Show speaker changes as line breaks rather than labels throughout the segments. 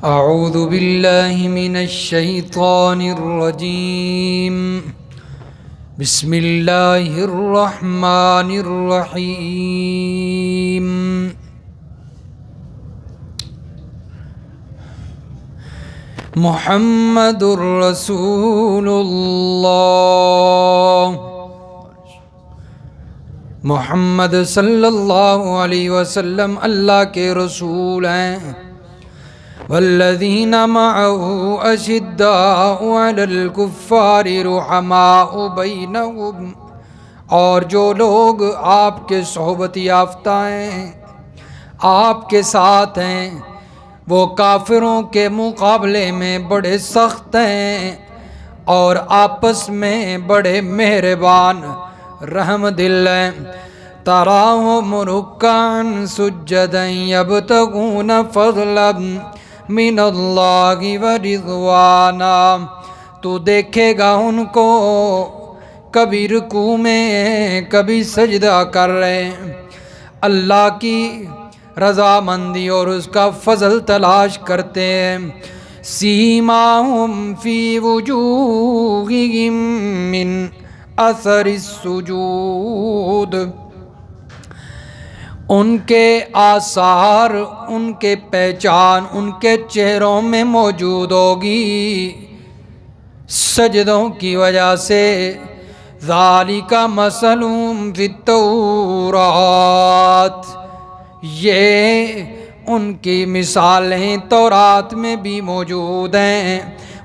اعوذ باللہ من الشیطان الرجیم بسم اللہ الرحمن الرحیم محمد رسول اللہ محمد صلی اللہ علیہ وسلم اللہ کے رسول ہیں۔ والذین معه اشداء علی الکفار رحماء بینہم، اور جو لوگ آپ کے صحبت یافتہ ہیں، آپ کے ساتھ ہیں، وہ کافروں کے مقابلے میں بڑے سخت ہیں اور آپس میں بڑے مہربان رحم دل ہیں۔ تراہم رکعا سجدا یبتغون فضلا من اللہ ورضوانا، تو دیکھے گا ان کو کبھی رکوع میں کبھی سجدہ کر رہے ہیں، اللہ کی رضامندی اور اس کا فضل تلاش کرتے ہیں۔ سیماہم فی وجوہہم من اثر السجود، ان کے آثار، ان کے پہچان ان کے چہروں میں موجود ہوگی سجدوں کی وجہ سے۔ ذالک مثلہم فی التوراۃ، یہ ان کی مثالیں تورات میں بھی موجود ہیں۔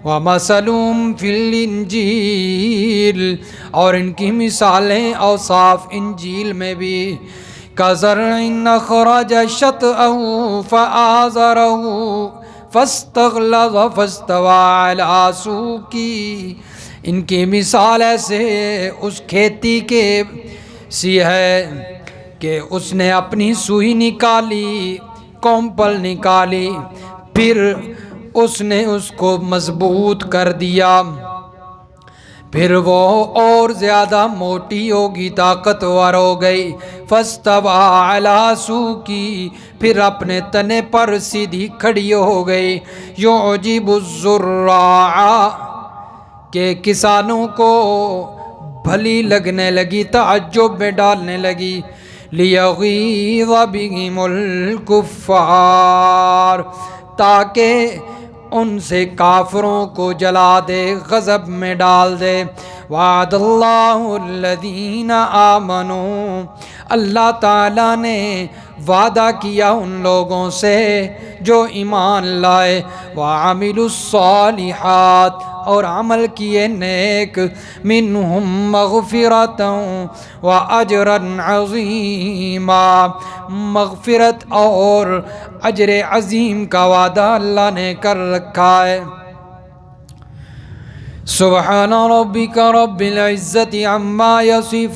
وَمَثَلُهُمْ فِي الْإِنْجِيلِ، اور ان کی مثالیں اوصاف انجیل میں بھی۔ كَزَرْعٍ أَخْرَجَ شَطْأَهُ فَآزَرَهُ فَاسْتَغْلَظَ فَاسْتَوَىٰ عَلَىٰ سُوقِهِ، ان کی مثال ایسے اس کھیتی کے سی ہے کہ اس نے اپنی سوئی نکالی، کومپل نکالی، پھر اس نے اس کو مضبوط کر دیا، پھر وہ اور زیادہ موٹی ہوگی، طاقتور ہو گئی۔ فَاسْتَوَىٰ عَلَىٰ سُوقِهِ، پھر اپنے تنے پر سیدھی کھڑی ہو گئی۔ يُعْجِبُ الزُّرَّاعَ، کہ کسانوں کو بھلی لگنے لگی، تعجب میں ڈالنے لگی۔ لِيَغِيظَ بِهِمُ الْكُفَّارَ، تاکہ ان سے کافروں کو جلا دے، غضب میں ڈال دے۔ وعد اللہ الذین آمنوا، اللہ تعالیٰ نے وعدہ کیا ان لوگوں سے جو ایمان لائے۔ وعملوا الصالحات، اور عمل کیے نیک۔ منہم مغفرۃ واجرا عظیما، مغفرت اور اجر عظیم کا وعدہ اللہ نے کر رکھا ہے۔ سبحان ربک رب العزت عما یصفون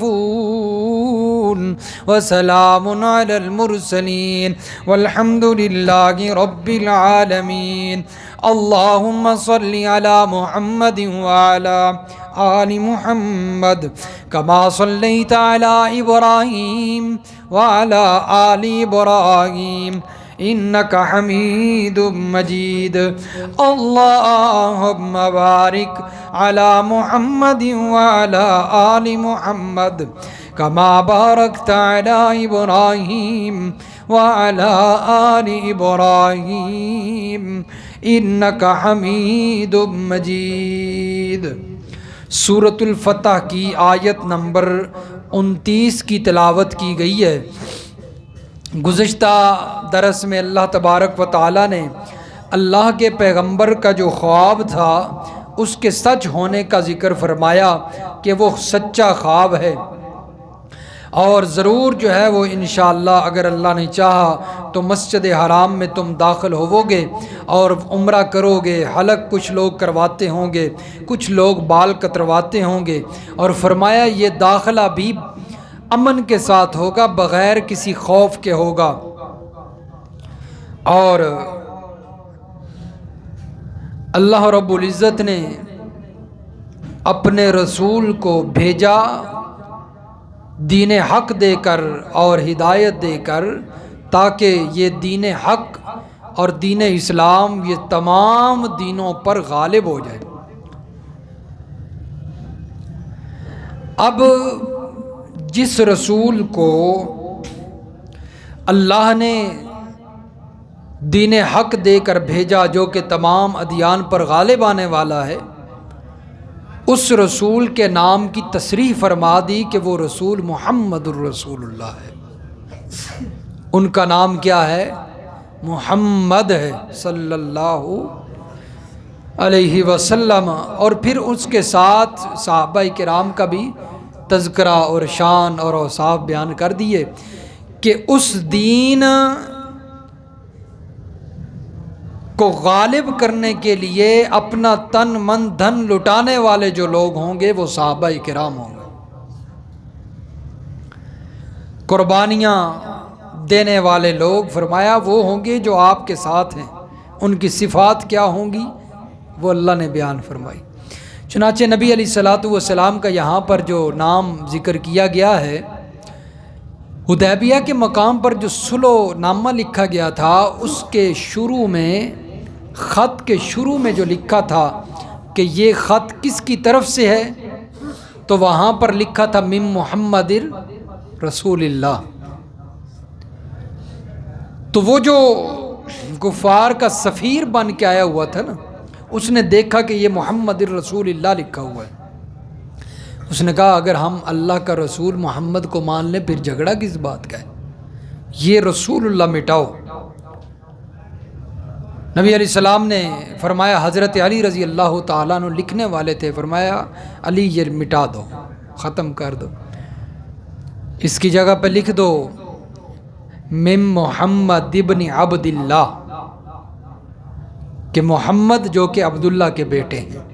وسلام علی المرسلین والحمد للہ رب العالمین۔ اللہم صل علی محمد وعلی آل محمد کما صلیت علی ابراہیم وعلی آل ابراہیم انک حمید مجید۔ اللہم بارک علی محمد وعلی آل محمد کما بارکت علی ابراہیم وعلی آل ابراہیم انک حمید مجید۔ سورۃ الفتح کی آیت نمبر 29 کی تلاوت کی گئی ہے۔ گزشتہ درس میں اللہ تبارک و تعالیٰ نے اللہ کے پیغمبر کا جو خواب تھا اس کے سچ ہونے کا ذکر فرمایا کہ وہ سچا خواب ہے، اور ضرور جو ہے وہ انشاءاللہ اگر اللہ نے چاہا تو مسجد حرام میں تم داخل ہوو گے اور عمرہ کرو گے۔ حلق کچھ لوگ کرواتے ہوں گے، کچھ لوگ بال کترواتے ہوں گے، اور فرمایا یہ داخلہ بھی امن کے ساتھ ہوگا، بغیر کسی خوف کے ہوگا۔ اور اللہ رب العزت نے اپنے رسول کو بھیجا دین حق دے کر اور ہدایت دے کر، تاکہ یہ دین حق اور دین اسلام یہ تمام دینوں پر غالب ہو جائے۔ اب جس رسول کو اللہ نے دین حق دے کر بھیجا جو کہ تمام ادیان پر غالب آنے والا ہے، اس رسول کے نام کی تصریح فرما دی کہ وہ رسول محمد الرسول اللہ ہے۔ ان کا نام کیا ہے؟ محمد ہے صلی اللہ علیہ وسلم۔ اور پھر اس کے ساتھ صحابہ کرام کا بھی تذکرہ اور شان اور اوصاف بیان کر دیے کہ اس دین کو غالب کرنے کے لیے اپنا تن من دھن لٹانے والے جو لوگ ہوں گے وہ صحابہ کرام ہوں گے، قربانیاں دینے والے لوگ فرمایا وہ ہوں گے جو آپ کے ساتھ ہیں۔ ان کی صفات کیا ہوں گی وہ اللہ نے بیان فرمائی۔ چنانچہ نبی علیہ الصلوۃ والسلام کا یہاں پر جو نام ذکر کیا گیا ہے، حدیبیہ کے مقام پر جو صلح نامہ لکھا گیا تھا، اس کے شروع میں، خط کے شروع میں جو لکھا تھا کہ یہ خط کس کی طرف سے ہے، تو وہاں پر لکھا تھا من محمد رسول اللہ۔ تو وہ جو کفار کا سفیر بن کے آیا ہوا تھا نا، اس نے دیکھا کہ یہ محمد الرسول اللہ لکھا ہوا ہے۔ اس نے کہا اگر ہم اللہ کا رسول محمد کو مان لیں پھر جھگڑا کس بات کا ہے، یہ رسول اللہ مٹاؤ۔ نبی علیہ السلام نے فرمایا، حضرت علی رضی اللہ تعالیٰ عنہ لکھنے والے تھے، فرمایا علی یہ مٹا دو، ختم کر دو، اس کی جگہ پہ لکھ دو من محمد ابن عبد اللہ، کہ محمد جو کہ عبداللہ کے بیٹے ہیں۔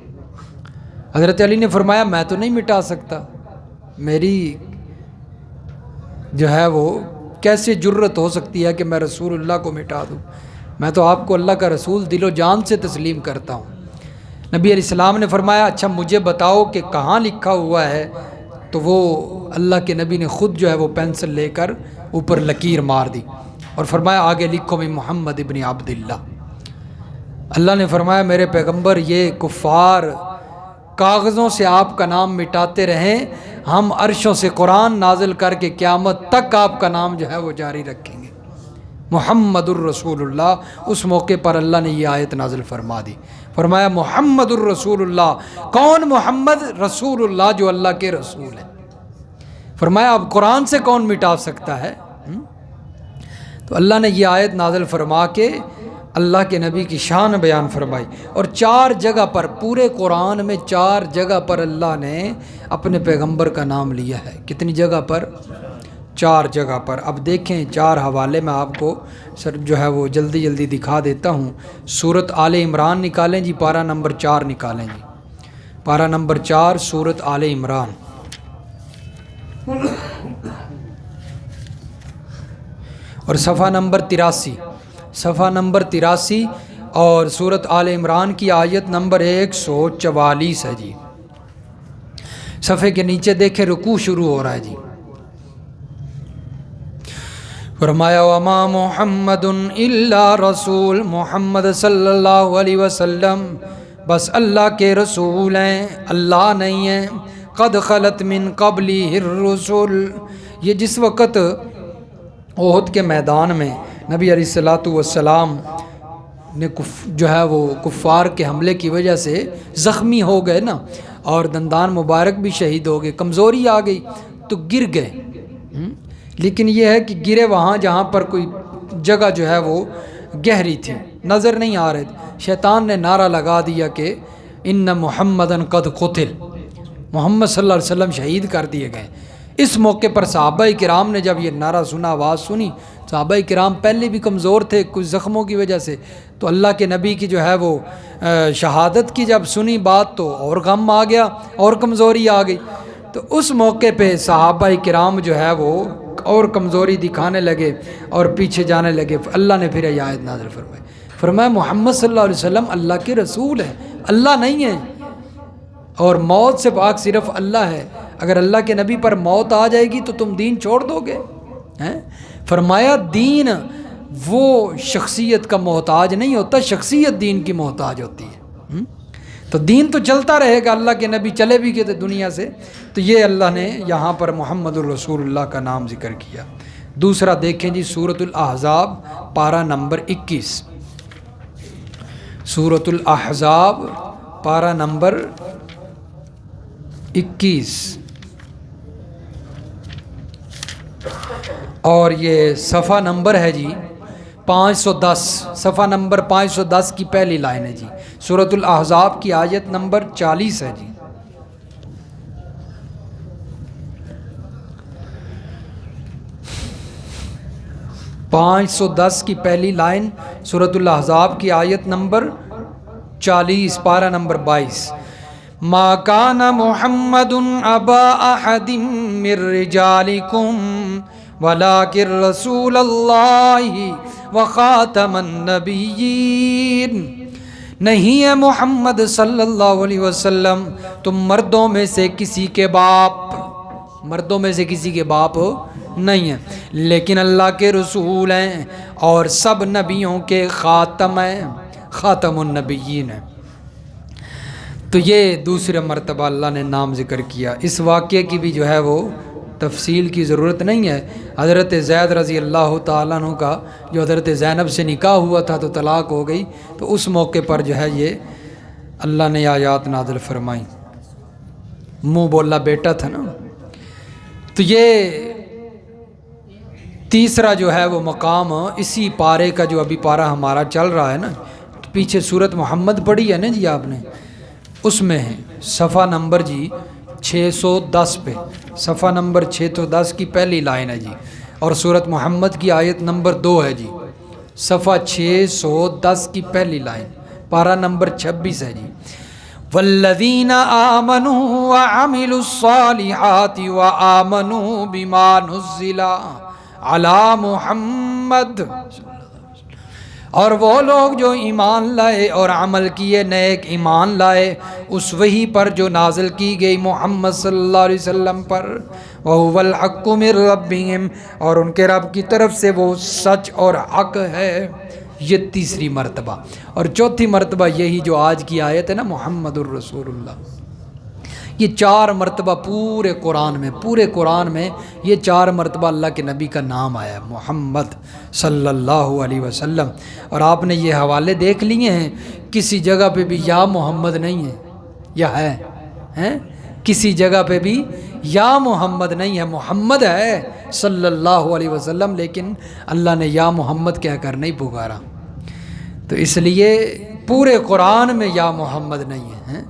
حضرت علی نے فرمایا میں تو نہیں مٹا سکتا، میری جو ہے وہ کیسے جرت ہو سکتی ہے کہ میں رسول اللہ کو مٹا دوں، میں تو آپ کو اللہ کا رسول دل و جان سے تسلیم کرتا ہوں۔ نبی علیہ السلام نے فرمایا اچھا مجھے بتاؤ کہ کہاں لکھا ہوا ہے، تو وہ اللہ کے نبی نے خود جو ہے وہ پینسل لے کر اوپر لکیر مار دی اور فرمایا آگے لکھو میں محمد ابن عبداللہ۔ اللہ نے فرمایا میرے پیغمبر یہ کفار کاغذوں سے آپ کا نام مٹاتے رہیں، ہم عرشوں سے قرآن نازل کر کے قیامت تک آپ کا نام جو ہے وہ جاری رکھیں گے، محمد الرسول اللہ۔ اس موقع پر اللہ نے یہ آیت نازل فرما دی، فرمایا محمد الرسول اللہ۔ کون محمد؟ رسول اللہ جو اللہ کے رسول ہے۔ فرمایا اب قرآن سے کون مٹا سکتا ہے؟ تو اللہ نے یہ آیت نازل فرما کے اللہ کے نبی کی شان بیان فرمائی، اور 4 جگہ پر پورے قرآن میں 4 جگہ پر اللہ نے اپنے پیغمبر کا نام لیا ہے۔ کتنی جگہ پر؟ 4 جگہ پر۔ اب دیکھیں 4 حوالے میں آپ کو جو ہے وہ جلدی جلدی دکھا دیتا ہوں۔ سورۃ آل عمران نکالیں جی، پارہ نمبر 4 نکالیں جی، پارہ نمبر 4 سورۃ آل عمران، اور صفحہ نمبر 83، صفحہ نمبر 83 اور سورۃ آل عمران کی آیت نمبر 144 ہے جی۔ صفحے کے نیچے دیکھیں رکوع شروع ہو رہا ہے جی۔ فرمایا وما محمد الا رسول، محمد صلی اللہ علیہ وسلم بس اللہ کے رسول ہیں، اللہ نہیں ہیں۔ قد خلت من قبلہ الرسل، یہ جس وقت احد کے میدان میں نبی علیہ الصلوۃ والسلام نے جو ہے وہ کفار کے حملے کی وجہ سے زخمی ہو گئے نا، اور دندان مبارک بھی شہید ہو گئے، کمزوری آ گئی تو گر گئے۔ لیکن یہ ہے کہ گرے وہاں جہاں پر کوئی جگہ جو ہے وہ گہری تھی، نظر نہیں آ رہے تھے۔ شیطان نے نعرہ لگا دیا کہ ان محمدن قد قتل، محمد صلی اللہ علیہ وسلم شہید کر دیے گئے۔ اس موقع پر صحابہ کرام نے جب یہ نعرہ سنا، آواز سنی، صحابہ کرام پہلے بھی کمزور تھے کچھ زخموں کی وجہ سے، تو اللہ کے نبی کی جو ہے وہ شہادت کی جب سنی بات تو اور غم آ گیا اور کمزوری آ گئی۔ تو اس موقع پہ صحابہ کرام جو ہے وہ اور کمزوری دکھانے لگے اور پیچھے جانے لگے۔ اللہ نے پھر یہ آیت نازل فرمائی، فرمایا محمد صلی اللہ علیہ وسلم اللہ کے رسول ہے، اللہ نہیں ہے، اور موت سے پاک صرف اللہ ہے۔ اگر اللہ کے نبی پر موت آ جائے گی تو تم دین چھوڑ دو گے؟ فرمایا دین وہ شخصیت کا محتاج نہیں ہوتا، شخصیت دین کی محتاج ہوتی ہے۔ تو دین تو چلتا رہے گا، اللہ کے نبی چلے بھی گئے تھے دنیا سے، تو یہ اللہ نے یہاں پر محمد الرسول اللہ کا نام ذکر کیا۔ دوسرا دیکھیں جی سورۃ الاحزاب پارہ نمبر 21، سورۃ الاحزاب پارہ نمبر 21، اور یہ صفحہ نمبر ہے جی 510، صفحہ نمبر 510 کی پہلی لائن ہے جی، سورۃ الاحزاب کی آیت نمبر 40 ہے جی۔ پانچ سو دس کی پہلی لائن سورۃ الاحزاب کی آیت نمبر 40 پارہ نمبر 22۔ ما کان محمد ابا احد من رجالکم ولکن رسول اللہ وخاتم النبیین، نہیں ہے محمد صلی اللہ علیہ وسلم تم مردوں میں سے کسی کے باپ، مردوں میں سے کسی کے باپ نہیں ہیں، لیکن اللہ کے رسول ہیں اور سب نبیوں کے خاتم ہیں، خاتم النبیین ہیں۔ تو یہ دوسرے مرتبہ اللہ نے نام ذکر کیا۔ اس واقعے کی بھی جو ہے وہ تفصیل کی ضرورت نہیں ہے۔ حضرت زید رضی اللہ تعالیٰ عنہ کا جو حضرت زینب سے نکاح ہوا تھا تو طلاق ہو گئی، تو اس موقع پر جو ہے یہ اللہ نے آیات نازل فرمائی، منہ بولا بیٹا تھا نا۔ تو یہ تیسرا جو ہے وہ مقام اسی پارے کا، جو ابھی پارہ ہمارا چل رہا ہے نا، پیچھے سورۃ محمد پڑھی ہے نا جی آپ نے، اس میں ہے صفحہ نمبر جی 610 پہ، صفحہ نمبر 610 کی پہلی لائن ہے جی، اور سورۃ محمد کی آیت نمبر 2 ہے جی، صفحہ 610 کی پہلی لائن، پارہ نمبر 26 ہے جی۔ والذین آمنوا وعملوا الصالحات وآمنوا بما نزل علی محمد، اور وہ لوگ جو ایمان لائے اور عمل کیے نیک ایمان لائے اس وحی پر جو نازل کی گئی محمد صلی اللہ علیہ وسلم پر، وَهُوَ الْحَقُّ مِن رَبِّهِمْ، اور ان کے رب کی طرف سے وہ سچ اور حق ہے۔ یہ تیسری مرتبہ، اور چوتھی مرتبہ یہی جو آج کی آیت ہے نا محمد الرسول اللہ۔ یہ 4 مرتبہ پورے قرآن میں یہ 4 مرتبہ اللہ کے نبی کا نام آیا ہے، محمد صلی اللہ علیہ وسلم۔ اور آپ نے یہ حوالے دیکھ لیے ہیں، کسی جگہ پہ بھی یا محمد نہیں ہے، یا ہے کسی جگہ پہ بھی یا محمد نہیں ہے، محمد ہے صلی اللہ علیہ وسلم، لیکن اللہ نے یا محمد کہہ کر نہیں پکارا۔ تو اس لیے پورے قرآن میں یا محمد نہیں ہے۔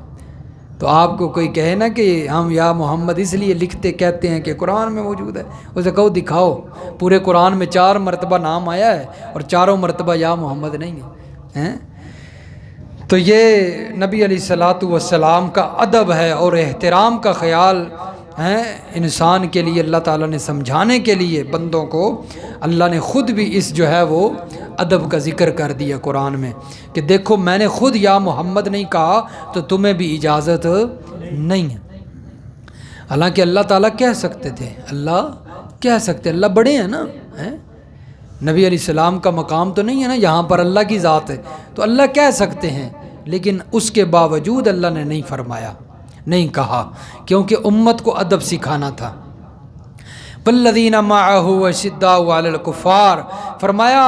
تو آپ کو کوئی کہے نا کہ ہم یا محمد اس لیے لکھتے کہتے ہیں کہ قرآن میں موجود ہے، اسے کہو دکھاؤ، پورے قرآن میں 4 مرتبہ نام آیا ہے اور 4 مرتبہ یا محمد نہیں ہے۔ تو یہ نبی علیہ الصلاۃ والسلام کا ادب ہے اور احترام کا خیال ہے انسان کے لیے، اللہ تعالیٰ نے سمجھانے کے لیے بندوں کو، اللہ نے خود بھی اس جو ہے وہ ادب کا ذکر کر دیا قرآن میں کہ دیکھو میں نے خود یا محمد نہیں کہا تو تمہیں بھی اجازت نہیں ہے۔ حالانکہ اللہ تعالیٰ کہہ سکتے تھے، اللہ بڑے ہیں نا، نبی علیہ السلام کا مقام تو نہیں ہے نا، یہاں پر اللہ کی ذات ہے تو اللہ کہہ سکتے ہیں، لیکن اس کے باوجود اللہ نے نہیں فرمایا، نہیں کہا، کیونکہ امت کو ادب سکھانا تھا۔ والذین معہ اشداء علی الکفار، فرمایا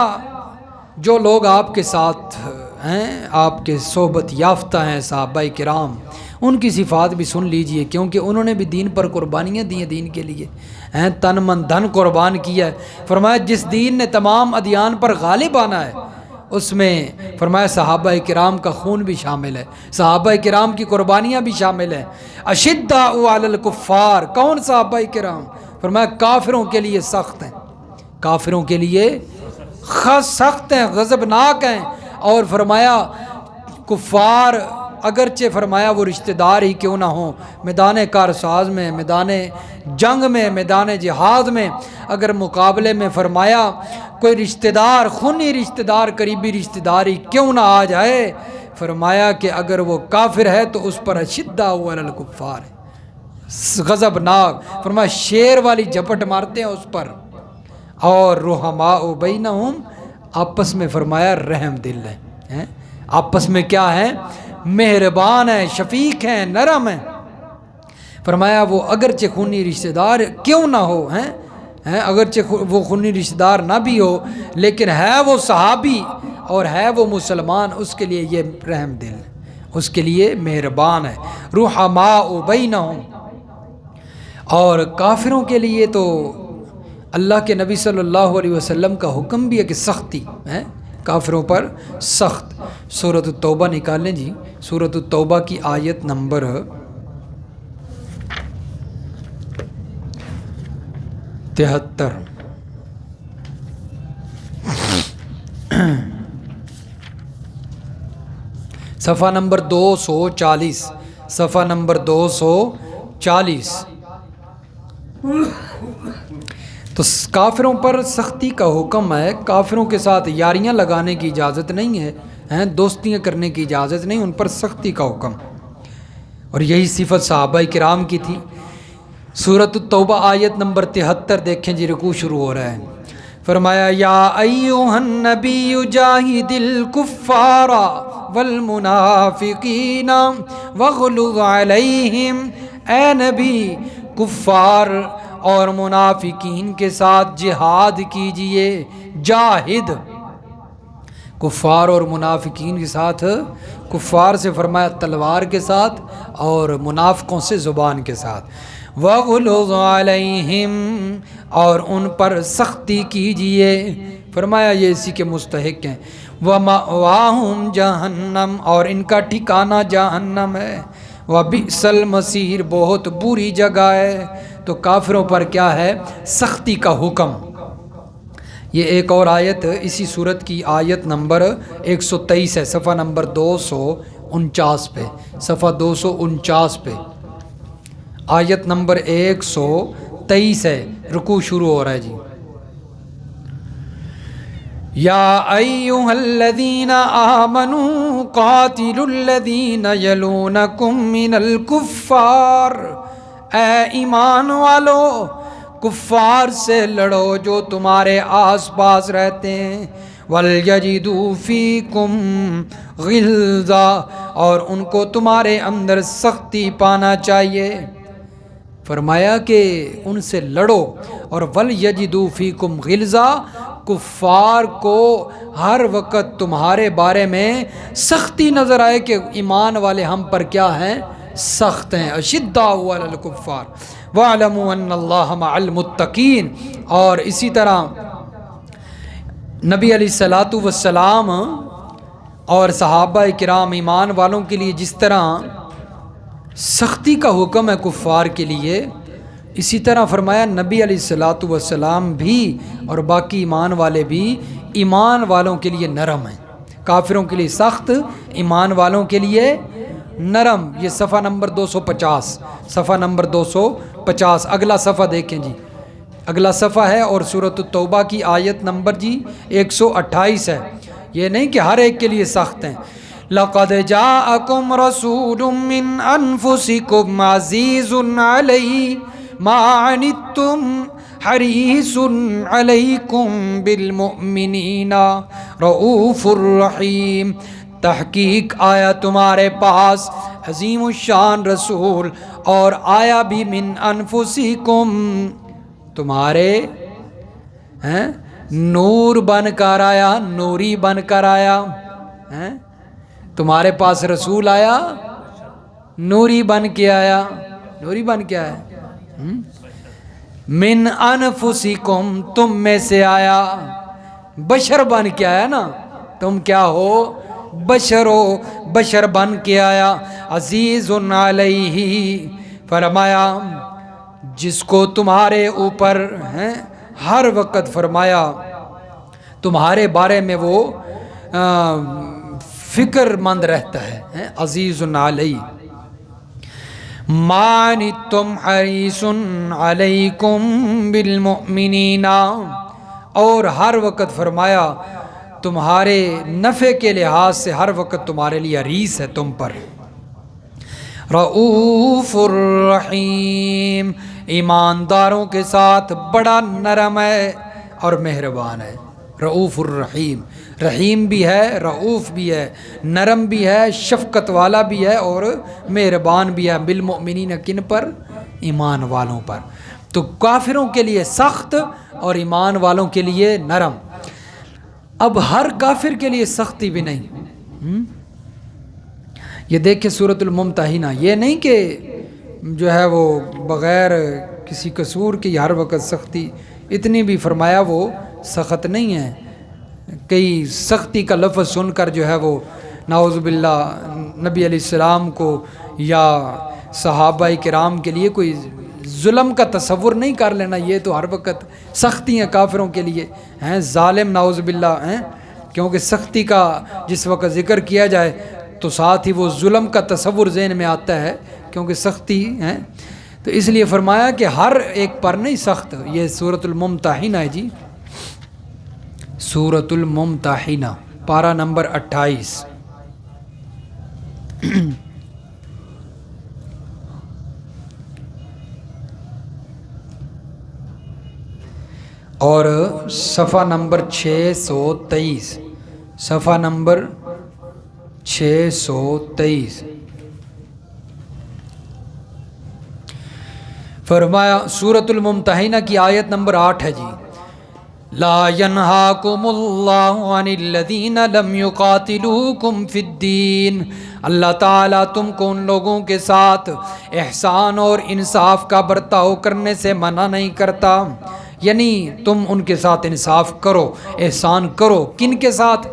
جو لوگ آپ کے ساتھ ہیں، آپ کے صحبت یافتہ ہیں صحابہ کرام، ان کی صفات بھی سن لیجئے، کیونکہ انہوں نے بھی دین پر قربانیاں دی ہیں، دین کے لیے تن من دھن قربان کیا ہے۔ فرمایا جس دین نے تمام ادیان پر غالب آنا ہے، اس میں فرمایا صحابہ کرام کا خون بھی شامل ہے، صحابہ کرام کی قربانیاں بھی شامل ہیں۔ اشداء علی الکفار، کون صحابہ کرام؟ فرمایا کافروں کے لیے سخت ہیں، کافروں کے لیے سخت ہیں، غضبناک ہیں، اور فرمایا کفار اگرچہ فرمایا وہ رشتہ دار ہی کیوں نہ ہوں، میدان کارساز میں، میدان جنگ میں، میدان جہاد میں، اگر مقابلے میں فرمایا کوئی رشتہ دار، خونی رشتہ دار، قریبی رشتہ دار ہی کیوں نہ آ جائے، فرمایا کہ اگر وہ کافر ہے تو اس پر اشداء علی الکفار ہے، غضبناک، فرمایا شیر والی جھپٹ مارتے ہیں اس پر، اور رحماء بینہم، آپس میں فرمایا رحم دل ہے، آپس میں کیا ہے؟ مہربان ہے، شفیق ہیں، نرم ہیں۔ فرمایا وہ اگرچہ خونی رشتہ دار کیوں نہ ہو، اگرچہ وہ خونی رشتہ دار نہ بھی ہو، لیکن ہے وہ صحابی اور ہے وہ مسلمان، اس کے لیے یہ رحم دل، اس کے لیے مہربان ہے۔ رحماء بینہم، اور کافروں کے لیے تو اللہ کے نبی صلی اللہ علیہ وسلم کا حکم بھی ہے کہ سختی ہے کافروں پر، سخت۔ سورۃ التوبہ نکالیں جی، سورۃ التوبہ کی آیت نمبر 73، صفحہ نمبر 240، صفحہ نمبر 240۔ تو کافروں پر سختی کا حکم ہے، کافروں کے ساتھ یاریاں لگانے کی اجازت نہیں ہے، دوستیاں کرنے کی اجازت نہیں، ان پر سختی کا حکم۔ اور یہی صفت صحابہ کرام کی تھی۔ سورۃ التوبہ آیت نمبر 73 دیکھیں جی، رکوع شروع ہو رہا ہے۔ فرمایا یا ایھا النبی جاہد الکفار والمنافقین واغلظ علیہم، اے نبی کفار اور منافقین کے ساتھ جہاد کیجئے، جاہد، کفار اور منافقین کے ساتھ، کفار سے فرمایا تلوار کے ساتھ اور منافقوں سے زبان کے ساتھ، وَغُلُظْ عَلَيْهِمْ، اور ان پر سختی کیجئے، فرمایا یہ اسی کے مستحق ہیں، وَمَأْوَاهُمْ جَهَنَّمْ، اور ان کا ٹھکانہ جہنم ہے، وَبِئْسَ الْمَصِيرُ، بہت بری جگہ ہے۔ تو کافروں پر کیا ہے؟ سختی کا حکم۔ یہ ایک اور آیت اسی صورت کی آیت نمبر 123 ہے، صفحہ نمبر 249 پہ، صفحہ 249 پہ آیت نمبر 123 ہے، رکوع شروع ہو رہا ہے جی۔ یا ایھا الذین آمنوا قاتلوا الذین یلونکم من الکفار، اے ایمان والو کفار سے لڑو جو تمہارے آس پاس رہتے ہیں، وَلْيَجِدُوا فِيكُمْ غِلْظَةً، اور ان کو تمہارے اندر سختی پانا چاہیے۔ فرمایا کہ ان سے لڑو، اور وَلْيَجِدُوا فِيكُمْ غِلْظَةً، کفار کو ہر وقت تمہارے بارے میں سختی نظر آئے کہ ایمان والے ہم پر کیا ہیں؟ سخت ہیں، اشداء علی الکفار وَاعْلَمُوا أَنَّ اللَّهَ مَعَ الْمُتَّقِينَ۔ اور اسی طرح نبی علیہ الصلاۃ والسلام اور صحابہ کرام ایمان والوں کے لیے جس طرح سختی کا حکم ہے کفار کے لیے، اسی طرح فرمایا نبی علیہ الصلاۃ والسلام بھی اور باقی ایمان والے بھی ایمان والوں کے لیے نرم ہیں، کافروں کے لیے سخت، ایمان والوں کے لیے نرم۔ یہ صفحہ نمبر 250، صفحہ نمبر 250، اگلا صفحہ دیکھیں جی، اگلا صفحہ ہے، اور سورۃ التوبہ کی آیت نمبر جی 128 ہے۔ یہ نہیں کہ ہر ایک کے لیے سخت ہیں۔ لَقَدْ جَاءَكُمْ رَسُولٌ مِّنْ أَنفُسِكُمْ عَزِيزٌ عَلَيْهِ مَا عَنِتُّمْ حَرِيصٌ عَلَيْكُمْ بِالْمُؤْمِنِينَ رَءُوفٌ رَحِيمٌ، تحقیق آیا تمہارے پاس عظیم الشان رسول، اور آیا بھی من انفسکم، تمہارے نور بن کر آیا، نوری بن کر آیا، تمہارے پاس رسول آیا نوری بن کے آیا، نوری بن کے آیا، من انفسکم، تم میں سے آیا، بشر بن کے آیا نا، تم کیا ہو؟ بشر ہو، بشر بن کے آیا، عزیز علیہ، فرمایا جس کو تمہارے اوپر ہر وقت فرمایا تمہارے بارے میں وہ فکر مند رہتا ہے، عزیز علیہ، ما عنتم حریص علیکم بالمؤمنین، اور ہر وقت فرمایا تمہارے نفع کے لحاظ سے ہر وقت تمہارے لیے حریص ہے تم پر، رؤوف الرحیم، ایمانداروں کے ساتھ بڑا نرم ہے اور مہربان ہے۔ رؤوف الرحیم، رحیم بھی ہے، رؤوف بھی ہے، نرم بھی ہے، شفقت والا بھی ہے اور مہربان بھی ہے، بالمؤمنین کن پر؟ ایمان والوں پر۔ تو کافروں کے لیے سخت اور ایمان والوں کے لیے نرم۔ اب ہر کافر کے لیے سختی بھی نہیں۔ یہ دیکھیں سورۃ الممتحنہ، یہ نہیں کہ جو ہے وہ بغیر کسی قصور کی ہر وقت سختی، اتنی بھی فرمایا وہ سخت نہیں ہے۔ کئی سختی کا لفظ سن کر جو ہے وہ نعوذ باللہ نبی علیہ السلام کو یا صحابہ کرام کے لیے کوئی ظلم کا تصور نہیں کر لینا، یہ تو ہر وقت سختی ہیں کافروں کے لیے ہیں، ظالم نعوذ باللہ ہیں، کیونکہ سختی کا جس وقت ذکر کیا جائے تو ساتھ ہی وہ ظلم کا تصور ذہن میں آتا ہے، کیونکہ سختی ہیں، تو اس لیے فرمایا کہ ہر ایک پر نہیں سخت۔ یہ سورۃ الممتحنہ ہے جی، سورۃ الممتحنہ پارہ نمبر 28۔ اور صفحہ نمبر 623، صفحہ نمبر 623 فرمایا، سورۃ الممتحنہ کی آیت نمبر 8 ہے جی، لا ینہاکم اللہ عن الذین لم یقاتلوکم فی الدین، اللہ تعالیٰ تم کو ان لوگوں کے ساتھ احسان اور انصاف کا برتاؤ کرنے سے منع نہیں کرتا، یعنی تم ان کے ساتھ انصاف کرو، احسان کرو، کن کے ساتھ؟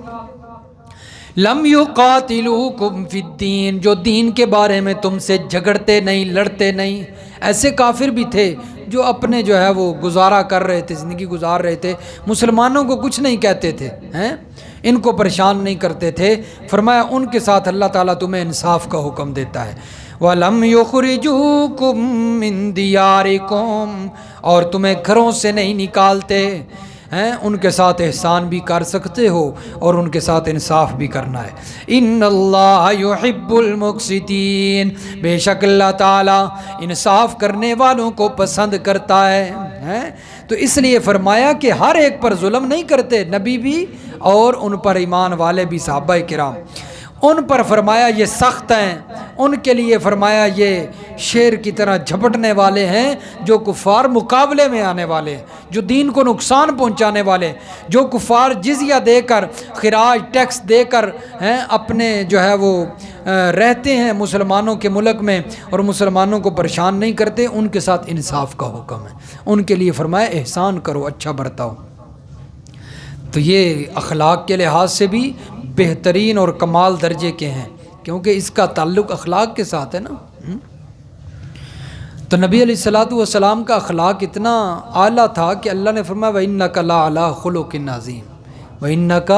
لم یقاتلوکم فی الدین، جو دین کے بارے میں تم سے جھگڑتے نہیں، لڑتے نہیں۔ ایسے کافر بھی تھے جو اپنے جو ہے وہ گزارا کر رہے تھے، زندگی گزار رہے تھے، مسلمانوں کو کچھ نہیں کہتے تھے، ہیں ان کو پریشان نہیں کرتے تھے۔ فرمایا ان کے ساتھ اللہ تعالیٰ تمہیں انصاف کا حکم دیتا ہے۔ وَلَمْ يُخْرِجُوكُم مِّن دِيَارِكُمْ، اور تمہیں گھروں سے نہیں نکالتے ہیں، ان کے ساتھ احسان بھی کر سکتے ہو اور ان کے ساتھ انصاف بھی کرنا ہے۔ ان اللہ یحب المقسطین، بے شک اللہ تعالیٰ انصاف کرنے والوں کو پسند کرتا ہے۔ تو اس لیے فرمایا کہ ہر ایک پر ظلم نہیں کرتے، نبی بھی اور ان پر ایمان والے بھی، صحابہ کرام ان پر فرمایا یہ سخت ہیں، ان کے لیے فرمایا یہ شیر کی طرح جھپٹنے والے ہیں، جو کفار مقابلے میں آنے والے ہیں، جو دین کو نقصان پہنچانے والے، جو کفار جزیہ دے کر، خراج ٹیکس دے کر ہیں اپنے جو ہے وہ رہتے ہیں مسلمانوں کے ملک میں اور مسلمانوں کو پریشان نہیں کرتے، ان کے ساتھ انصاف کا حکم ہے، ان کے لیے فرمایا احسان کرو، اچھا برتاؤ۔ تو یہ اخلاق کے لحاظ سے بھی بہترین اور کمال درجے کے ہیں، کیونکہ اس کا تعلق اخلاق کے ساتھ ہے نا۔ تو نبی علیہ الصلوۃ والسلام کا اخلاق اتنا اعلیٰ تھا کہ اللہ نے فرمایا وَإِنَّكَ لَعَلَىٰ خُلُقٍ عَظِيمٍ، وَإِنَّكَ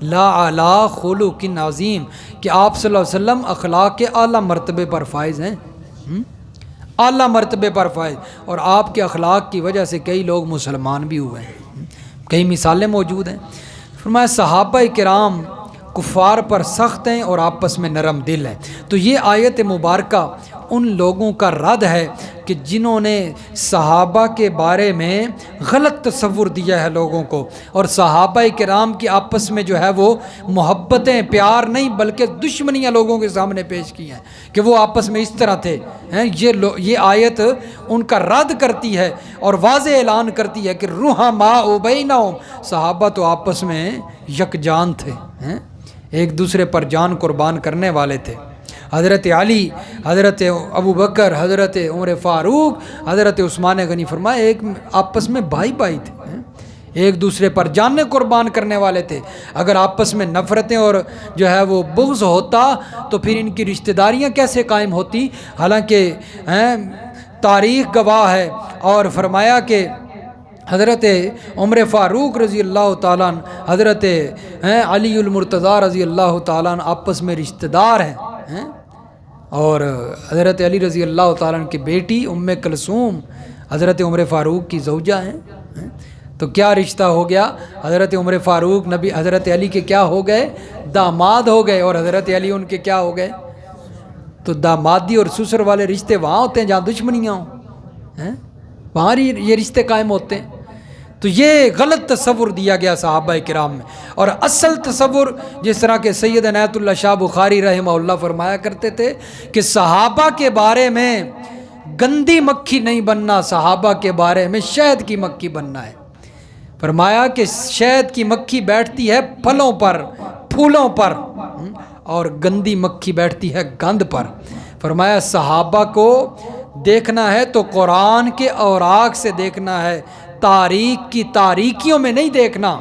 لَعَلَىٰ خُلُقٍ عَظِيمٍ، کہ آپ صلی اللہ علیہ وسلم اخلاق کے اعلیٰ مرتبے پر فائز ہیں، اعلیٰ مرتبے پر فائز، اور آپ کے اخلاق کی وجہ سے کئی لوگ مسلمان بھی ہوئے ہیں، کئی مثالیں موجود ہیں۔ فرمایا صحابہ کرام کفار پر سخت ہیں اور آپس میں نرم دل ہیں۔ تو یہ آیت مبارکہ ان لوگوں کا رد ہے کہ جنہوں نے صحابہ کے بارے میں غلط تصور دیا ہے لوگوں کو، اور صحابہ کرام کی آپس میں جو ہے وہ محبتیں، پیار نہیں بلکہ دشمنیاں لوگوں کے سامنے پیش کی ہیں کہ وہ آپس میں اس طرح تھے۔ یہ آیت ان کا رد کرتی ہے اور واضح اعلان کرتی ہے کہ رحماء بینہم، صحابہ تو آپس میں یکجان تھے، ایک دوسرے پر جان قربان کرنے والے تھے۔ حضرت علی، حضرت ابو بکر، حضرت عمر فاروق، حضرت عثمان غنی، فرمایا ایک آپس میں بھائی بھائی تھے، ایک دوسرے پر جانیں قربان کرنے والے تھے۔ اگر آپس میں نفرتیں اور جو ہے وہ بغض ہوتا تو پھر ان کی رشتہ داریاں کیسے قائم ہوتی؟ حالانکہ تاریخ گواہ ہے، اور فرمایا کہ حضرت عمر فاروق رضی اللہ تعالیٰ عنہ، حضرت علی المرتضیٰ رضی اللہ تعالیٰ عنہ آپس میں رشتہ دار ہیں، اور حضرت علی رضی اللہ تعالیٰ عنہ کی بیٹی ام کلثوم حضرت عمر فاروق کی زوجہ ہیں۔ تو کیا رشتہ ہو گیا؟ حضرت عمر فاروق نبی حضرت علی کے کیا ہو گئے؟ داماد ہو گئے، اور حضرت علی ان کے کیا ہو گئے؟ تو دامادی اور سسر والے رشتے وہاں ہوتے ہیں جہاں دشمنیاں ہوں، وہاں یہ رشتے قائم ہوتے ہیں۔ تو یہ غلط تصور دیا گیا صحابہ کرام میں، اور اصل تصور جس طرح کہ سید عنایت اللہ شاہ بخاری رحمہ اللہ فرمایا کرتے تھے کہ صحابہ کے بارے میں گندی مکھی نہیں بننا، صحابہ کے بارے میں شہد کی مکھی بننا ہے۔ فرمایا کہ شہد کی مکھی بیٹھتی ہے پھلوں پر، پھولوں پر، اور گندی مکھی بیٹھتی ہے گند پر۔ فرمایا صحابہ کو دیکھنا ہے تو قرآن کے اوراق سے دیکھنا ہے، تاریخ کی تاریکیوں میں نہیں دیکھنا۔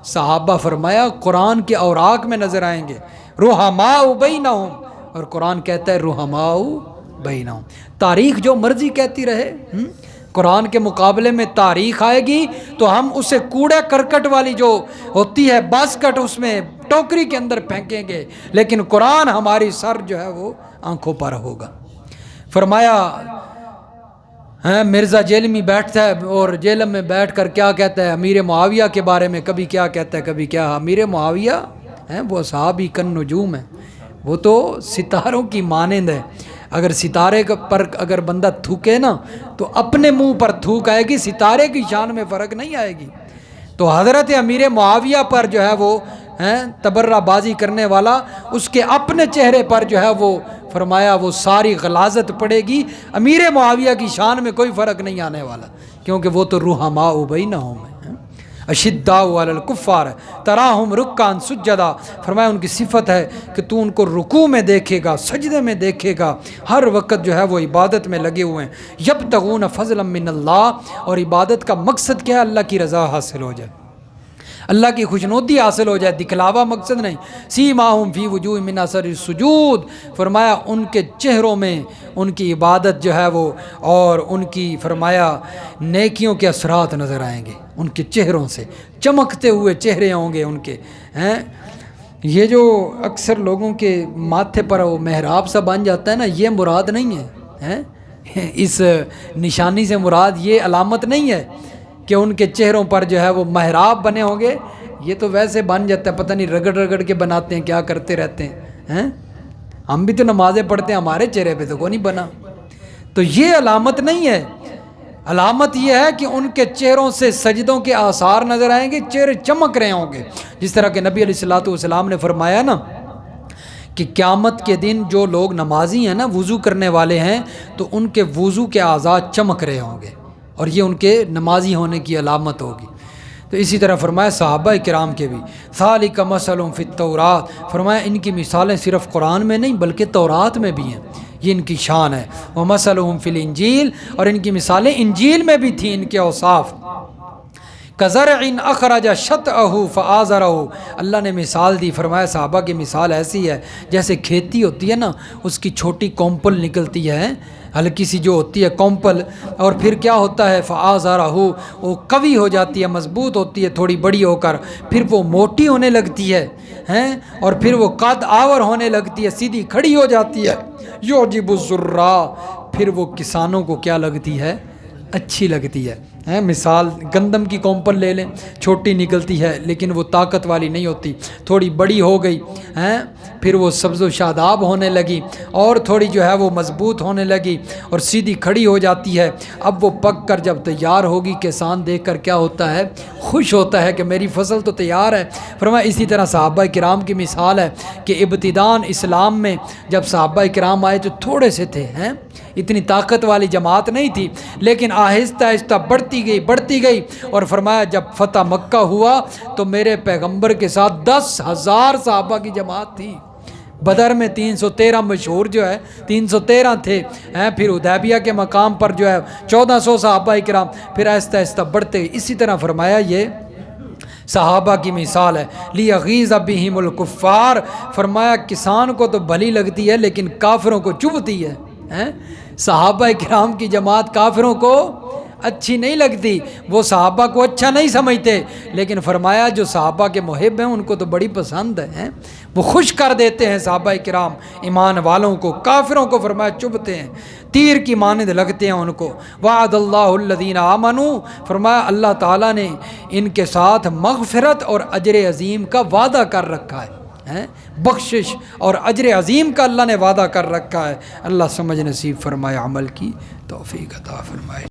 صحابہ فرمایا قرآن کے اوراق میں نظر آئیں گے، رحماء بینہم، اور قرآن کہتا ہے رحماء بینہم۔ تاریخ جو مرضی کہتی رہے، قرآن کے مقابلے میں تاریخ آئے گی تو ہم اسے کوڑے کرکٹ والی جو ہوتی ہے باسکٹ، اس میں ٹوکری کے اندر پھینکیں گے، لیکن قرآن ہماری سر جو ہے وہ آنکھوں پر ہوگا۔ فرمایا مرزا جیلمی بیٹھتا ہے اور جیلم میں بیٹھ کر کیا کہتا ہے امیر معاویہ کے بارے میں، کبھی کیا کہتا ہے کبھی کیا۔ امیر معاویہ وہ صحابی کن نجوم ہے، وہ تو ستاروں کی مانند ہے۔ اگر ستارے پر اگر بندہ تھوکے نا تو اپنے منہ پر تھوک آئے گی، ستارے کی شان میں فرق نہیں آئے گی۔ تو حضرت امیر معاویہ پر جو ہے وہ تبرہ بازی کرنے والا، اس کے اپنے چہرے پر جو ہے وہ فرمایا وہ ساری غلاظت پڑے گی، امیر معاویہ کی شان میں کوئی فرق نہیں آنے والا، کیونکہ وہ تو رحماء بینہم ہے، اشداء علی الکفار، تراہم رکعا سجدا۔ فرمایا ان کی صفت ہے کہ تو ان کو رکوع میں دیکھے گا، سجدے میں دیکھے گا، ہر وقت جو ہے وہ عبادت میں لگے ہوئے ہیں۔ یبتغون فضلا من اللہ، اور عبادت کا مقصد کیا ہے؟ اللہ کی رضا حاصل ہو جائے، اللہ کی خوشنودی حاصل ہو جائے، دکھلاوا مقصد نہیں۔ سیماہم فی وجوہ من اثر السجود، فرمایا ان کے چہروں میں ان کی عبادت جو ہے وہ اور ان کی فرمایا نیکیوں کے اثرات نظر آئیں گے، ان کے چہروں سے چمکتے ہوئے چہرے ہوں گے ان کے۔ یہ جو اکثر لوگوں کے ماتھے پر وہ محراب سا بن جاتا ہے نا، یہ مراد نہیں ہے، اس نشانی سے مراد یہ علامت نہیں ہے کہ ان کے چہروں پر جو ہے وہ محراب بنے ہوں گے۔ یہ تو ویسے بن جاتا ہے، پتہ نہیں رگڑ رگڑ کے بناتے ہیں، کیا کرتے رہتے ہیں۔ ہم بھی تو نمازیں پڑھتے ہیں، ہمارے چہرے پہ تو کوئی نہیں بنا۔ تو یہ علامت نہیں ہے، علامت یہ ہے کہ ان کے چہروں سے سجدوں کے آثار نظر آئیں گے، چہرے چمک رہے ہوں گے، جس طرح کہ نبی علیہ الصلوۃ والسلام نے فرمایا نا کہ قیامت کے دن جو لوگ نمازی ہیں نا، وضو کرنے والے ہیں، تو ان کے وضو کے اعضاء چمک رہے ہوں گے، اور یہ ان کے نمازی ہونے کی علامت ہوگی۔ تو اسی طرح فرمایا صحابہ کرام کے بھی، ذالک مثل فی التوراۃ، فرمایا ان کی مثالیں صرف قرآن میں نہیں بلکہ تورات میں بھی ہیں، یہ ان کی شان ہے۔ ومثلہم فی الانجیل، اور ان کی مثالیں انجیل میں بھی تھیں، ان کے اوصاف۔ کزرع اخرج شطأہ فآزرہ، اللہ نے مثال دی، فرمایا صحابہ کی مثال ایسی ہے جیسے کھیتی ہوتی ہے نا، اس کی چھوٹی کومپل نکلتی ہے، ہلکی سی جو ہوتی ہے کومپل، اور پھر کیا ہوتا ہے فآزرہ، وہ قوی ہو جاتی ہے، مضبوط ہوتی ہے تھوڑی بڑی ہو کر، پھر وہ موٹی ہونے لگتی ہے، اور پھر وہ قد آور ہونے لگتی ہے، سیدھی کھڑی ہو جاتی ہے۔ یعجب الزراء، پھر وہ کسانوں کو کیا لگتی ہے؟ اچھی لگتی ہے۔ مثال گندم کی کومپل لے لیں، چھوٹی نکلتی ہے لیکن وہ طاقت والی نہیں ہوتی، تھوڑی بڑی ہو گئی، پھر وہ سبز و شاداب ہونے لگی، اور تھوڑی جو ہے وہ مضبوط ہونے لگی اور سیدھی کھڑی ہو جاتی ہے۔ اب وہ پک کر جب تیار ہوگی، کسان دیکھ کر کیا ہوتا ہے؟ خوش ہوتا ہے کہ میری فصل تو تیار ہے۔ فرمایا اسی طرح صحابہ کرام کی مثال ہے کہ ابتداءً اسلام میں جب صحابہ کرام آئے تو تھوڑے سے تھے، اتنی طاقت والی جماعت نہیں تھی، لیکن آہستہ آہستہ بڑھتی گئی، اور فرمایا جب فتح مکہ ہوا تو میرے پیغمبر کے ساتھ 10,000 صحابہ کی جماعت تھی۔ بدر میں 313 مشہور جو ہے 313 تھے، پھر حدیبیہ کے مقام پر جو ہے 1400 صحابہ کرام، پھر آہستہ آہستہ بڑھتے گئے۔ اسی طرح فرمایا یہ صحابہ کی مثال ہے، لیغیظ بہم الکفار، فرمایا کسان کو تو بھلی لگتی ہے لیکن کافروں کو چبھتی ہے۔ صحابہ کرام کی جماعت کافروں کو اچھی نہیں لگتی، وہ صحابہ کو اچھا نہیں سمجھتے، لیکن فرمایا جو صحابہ کے محب ہیں ان کو تو بڑی پسند ہے، وہ خوش کر دیتے ہیں صحابہ کرام ایمان والوں کو، کافروں کو فرمایا چبھتے ہیں، تیر کی مانند لگتے ہیں ان کو۔ وعد اللہ الذین آمنوا، فرمایا اللہ تعالیٰ نے ان کے ساتھ مغفرت اور اجر عظیم کا وعدہ کر رکھا ہے، بخشش اور اجر عظیم کا اللہ نے وعدہ کر رکھا ہے۔ اللہ سمجھ نصیب فرمائے، عمل کی توفیق عطا فرمائے۔